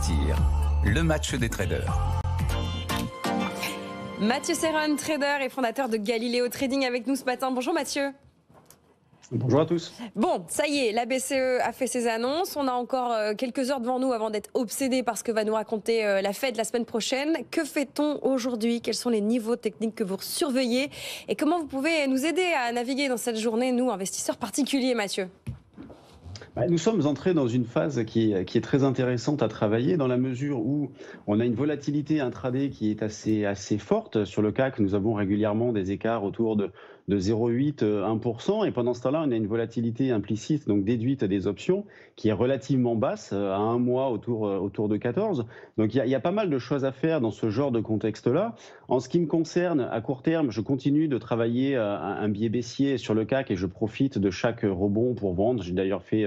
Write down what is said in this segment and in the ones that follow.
investir. Le match des traders. Mathieu Serron, trader et fondateur de Galileo Trading avec nous ce matin. Bonjour Mathieu. Bonjour à tous. Bon, ça y est, la BCE a fait ses annonces. On a encore quelques heures devant nous avant d'être obsédés par ce que va nous raconter la Fed la semaine prochaine. Que fait-on aujourd'hui? Quels sont les niveaux techniques que vous surveillez? Et comment vous pouvez nous aider à naviguer dans cette journée, nous, investisseurs particuliers, Mathieu? Nous sommes entrés dans une phase qui est très intéressante à travailler dans la mesure où on a une volatilité intraday qui est assez forte. Sur le CAC, nous avons régulièrement des écarts autour de 0,8, 1%. Et pendant ce temps-là, on a une volatilité implicite, donc déduite des options, qui est relativement basse, à un mois autour de 14. Donc il y a pas mal de choses à faire dans ce genre de contexte-là. En ce qui me concerne, à court terme, je continue de travailler un biais baissier sur le CAC et je profite de chaque rebond pour vendre. J'ai d'ailleurs fait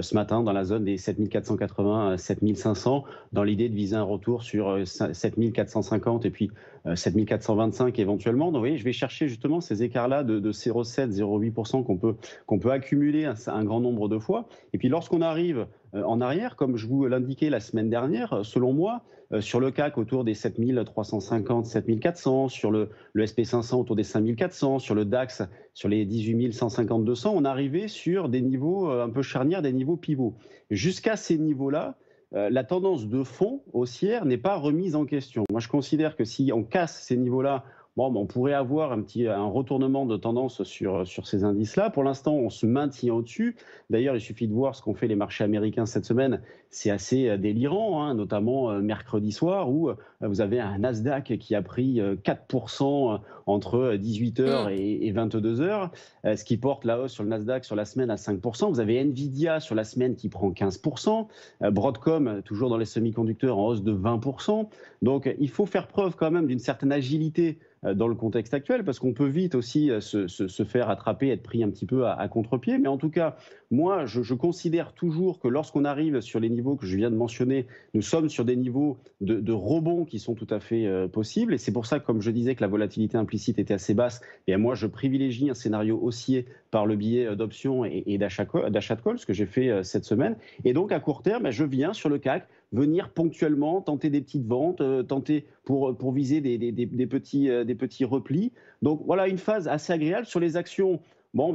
ce matin dans la zone des 7480, 7500, dans l'idée de viser un retour sur 7450 et puis 7425 éventuellement. Donc, vous voyez, je vais chercher justement ces écarts-là de 0,7, 0,8% qu'on peut accumuler un grand nombre de fois. Et puis lorsqu'on arrive en arrière, comme je vous l'indiquais la semaine dernière, selon moi, sur le CAC autour des 7350, 7400, sur le SP500 autour des 5400, sur le DAX sur les 18 150, 200, on arrivait sur des niveaux un peu charnières, des niveaux pivots. Jusqu'à ces niveaux-là, la tendance de fond haussière n'est pas remise en question. Moi, je considère que si on casse ces niveaux-là, on pourrait avoir un retournement de tendance sur ces indices-là. Pour l'instant, on se maintient au-dessus. D'ailleurs, il suffit de voir ce qu'ont fait les marchés américains cette semaine. C'est assez délirant, notamment mercredi soir, où vous avez un Nasdaq qui a pris 4% entre 18h et 22h, ce qui porte la hausse sur le Nasdaq sur la semaine à 5%. Vous avez Nvidia sur la semaine qui prend 15%. Broadcom, toujours dans les semi-conducteurs, en hausse de 20%. Donc, il faut faire preuve quand même d'une certaine agilité dans le contexte actuel, parce qu'on peut vite aussi se faire attraper, être pris un petit peu à contre-pied. Mais en tout cas, moi, je considère toujours que lorsqu'on arrive sur les niveaux que je viens de mentionner, nous sommes sur des niveaux de rebond qui sont tout à fait possibles. Et c'est pour ça, comme je disais, que la volatilité implicite était assez basse. Et moi, je privilégie un scénario haussier par le biais d'options et d'achat de call, ce que j'ai fait cette semaine. Et donc, à court terme, je viens sur le CAC venir ponctuellement tenter des petites ventes, tenter pour viser des petits replis. Donc voilà, une phase assez agréable. Sur les actions,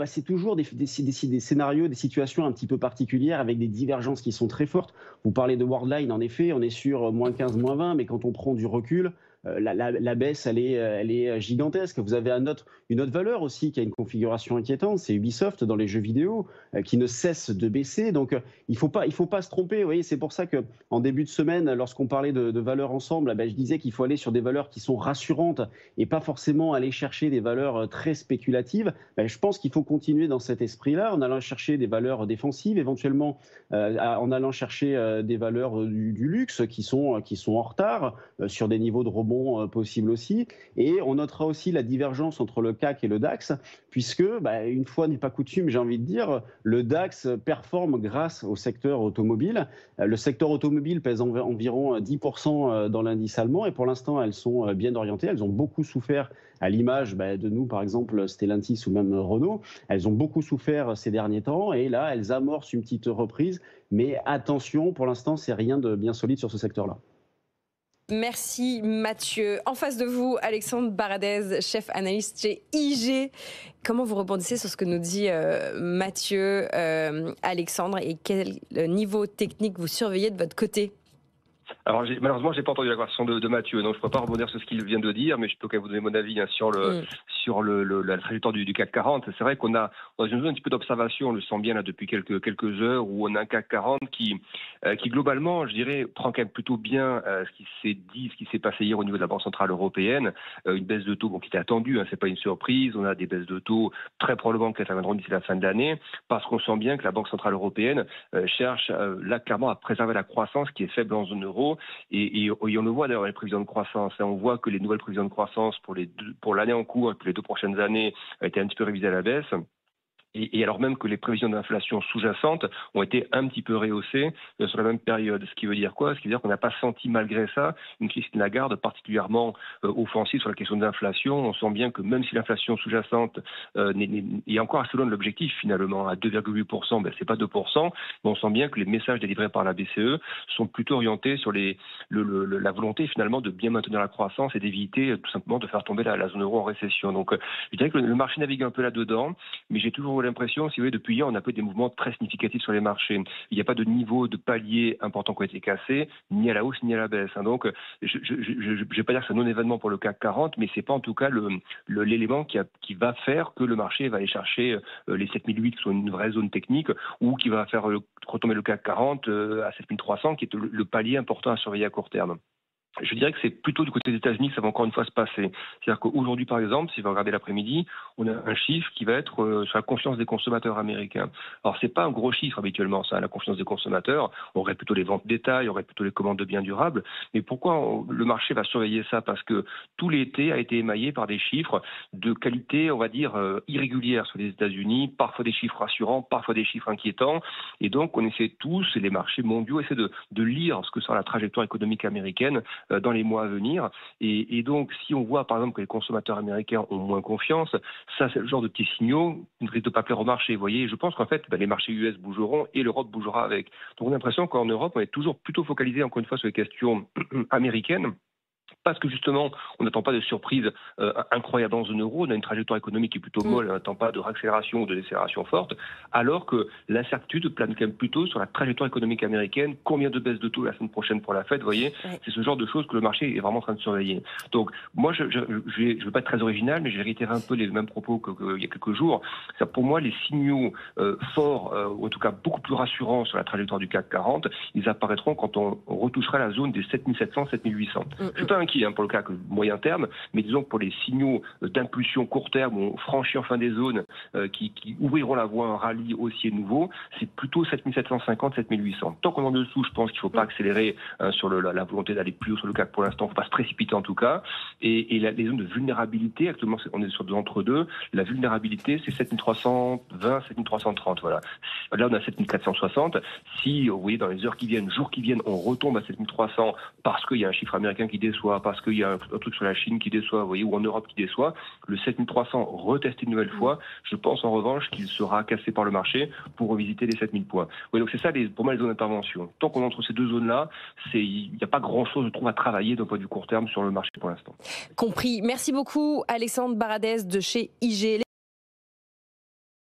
c'est toujours des scénarios, des situations un petit peu particulières avec des divergences qui sont très fortes. Vous parlez de Worldline, en effet, on est sur moins 15, moins 20, mais quand on prend du recul, la baisse, elle est gigantesque. Vous avez une autre valeur aussi qui a une configuration inquiétante, c'est Ubisoft dans les jeux vidéo, qui ne cesse de baisser. Donc, il faut pas se tromper. Vous voyez, c'est pour ça qu'en début de semaine, lorsqu'on parlait de valeurs ensemble, je disais qu'il faut aller sur des valeurs qui sont rassurantes et pas forcément aller chercher des valeurs très spéculatives. Je pense qu'il faut continuer dans cet esprit-là, en allant chercher des valeurs défensives, éventuellement en allant chercher des valeurs du luxe qui sont en retard sur des niveaux de rebond possible aussi. Et on notera aussi la divergence entre le CAC et le DAX, puisque, une fois n'est pas coutume, j'ai envie de dire, le DAX performe grâce au secteur automobile. Le secteur automobile pèse environ 10% dans l'indice allemand, et pour l'instant, elles sont bien orientées. Elles ont beaucoup souffert, à l'image de nous, par exemple, Stellantis ou même Renault. Elles ont beaucoup souffert ces derniers temps, et là, elles amorcent une petite reprise. Mais attention, pour l'instant, c'est rien de bien solide sur ce secteur-là. Merci Mathieu. En face de vous, Alexandre Baradez, chef analyste chez IG. Comment vous rebondissez sur ce que nous dit Mathieu, Alexandre, et quel niveau technique vous surveillez de votre côté? Alors malheureusement, j'ai pas entendu la version de Mathieu, donc je ne pourrais pas rebondir sur ce qu'il vient de dire, mais je peux quand même vous donner mon avis sur la trajectoire du CAC 40. C'est vrai qu'on a dans une zone un petit peu d'observation, on le sent bien là depuis quelques heures, où on a un CAC 40 qui globalement, je dirais, prend quand même plutôt bien ce qui s'est dit, ce qui s'est passé hier au niveau de la Banque centrale européenne, une baisse de taux qui était attendue, c'est pas une surprise. On a des baisses de taux très probablement qui interviendront d'ici la fin de l'année, parce qu'on sent bien que la Banque centrale européenne cherche là clairement à préserver la croissance qui est faible en zone euro. Et on le voit d'ailleurs dans les prévisions de croissance. On voit que les nouvelles prévisions de croissance pour l'année en cours et pour les 2 prochaines années ont été un petit peu révisées à la baisse. Et alors même que les prévisions d'inflation sous-jacentes ont été un petit peu rehaussées sur la même période. Ce qui veut dire quoi? Ce qui veut dire qu'on n'a pas senti malgré ça une Christine Lagarde particulièrement offensive sur la question de l'inflation. On sent bien que même si l'inflation sous-jacente est encore assez loin de l'objectif finalement, à 2,8%, ben, c'est pas 2%, mais on sent bien que les messages délivrés par la BCE sont plutôt orientés sur la volonté finalement de bien maintenir la croissance et d'éviter tout simplement de faire tomber la zone euro en récession. Donc je dirais que le marché navigue un peu là-dedans, mais j'ai toujours l'impression, si vous voulez, depuis hier, on a peu des mouvements très significatifs sur les marchés. Il n'y a pas de niveau de palier important qui a été cassé, ni à la hausse, ni à la baisse. Donc, je ne vais pas dire que c'est un non-événement pour le CAC 40, mais ce n'est pas en tout cas l'élément qui va faire que le marché va aller chercher les 7008, qui sont une vraie zone technique, ou qui va faire retomber le CAC 40 à 7300, qui est le palier important à surveiller à court terme. Je dirais que c'est plutôt du côté des États-Unis que ça va encore une fois se passer. C'est-à-dire qu'aujourd'hui, par exemple, si vous regardez l'après-midi, on a un chiffre qui va être sur la confiance des consommateurs américains. Alors, c'est pas un gros chiffre habituellement, ça, la confiance des consommateurs. On aurait plutôt les ventes détail, on aurait plutôt les commandes de biens durables. Mais pourquoi le marché va surveiller ça? Parce que tout l'été a été émaillé par des chiffres de qualité, on va dire, irrégulière sur les États-Unis, parfois des chiffres rassurants, parfois des chiffres inquiétants. Et donc, on essaie tous, et les marchés mondiaux essaient de lire ce que sera la trajectoire économique américaine dans les mois à venir. Et donc, si on voit par exemple que les consommateurs américains ont moins confiance, ça c'est le genre de petits signaux qui ne risquent de pas plaire au marché. Vous voyez, je pense qu'en fait, les marchés US bougeront et l'Europe bougera avec. Donc on a l'impression qu'en Europe, on est toujours plutôt focalisé encore une fois sur les questions américaines. Parce que justement, on n'attend pas de surprise incroyable en zone euro, on a une trajectoire économique qui est plutôt molle, on n'attend pas de réaccélération ou de décélération forte, alors que l'incertitude plane quand même plutôt sur la trajectoire économique américaine, combien de baisses de taux la semaine prochaine pour la Fed, vous voyez, c'est ce genre de choses que le marché est vraiment en train de surveiller. Donc moi, je ne veux pas être très original, mais j'ai réitéré un peu les mêmes propos qu'il y a quelques jours. C'est pour moi, les signaux forts, ou en tout cas beaucoup plus rassurants sur la trajectoire du CAC 40, ils apparaîtront quand on retouchera la zone des 7700, 7800. Je suis pas inquiet pour le CAC moyen terme, mais disons que pour les signaux d'impulsion court terme, on franchit enfin des zones qui ouvriront la voie à un rallye haussier nouveau, c'est plutôt 7750, 7800. Tant qu'on est en dessous, je pense qu'il ne faut pas accélérer sur la volonté d'aller plus haut sur le CAC pour l'instant, il ne faut pas se précipiter en tout cas. Et les zones de vulnérabilité, actuellement on est sur des entre-deux, la vulnérabilité c'est 7320, 7330, voilà. Là on a 7460, si vous voyez dans les heures qui viennent, jours qui viennent, on retombe à 7300 parce qu'il y a un chiffre américain qui déçoit, parce qu'il y a un truc sur la Chine qui déçoit, vous voyez, ou en Europe qui déçoit, le 7300 retesté une nouvelle fois, je pense en revanche qu'il sera cassé par le marché pour revisiter les 7000 points. Oui, donc c'est ça pour moi les zones d'intervention. Tant qu'on est entre ces deux zones-là, il n'y a pas grand-chose, je trouve, à travailler d'un point de vue court terme sur le marché pour l'instant. Compris. Merci beaucoup Alexandre Baradez de chez IG.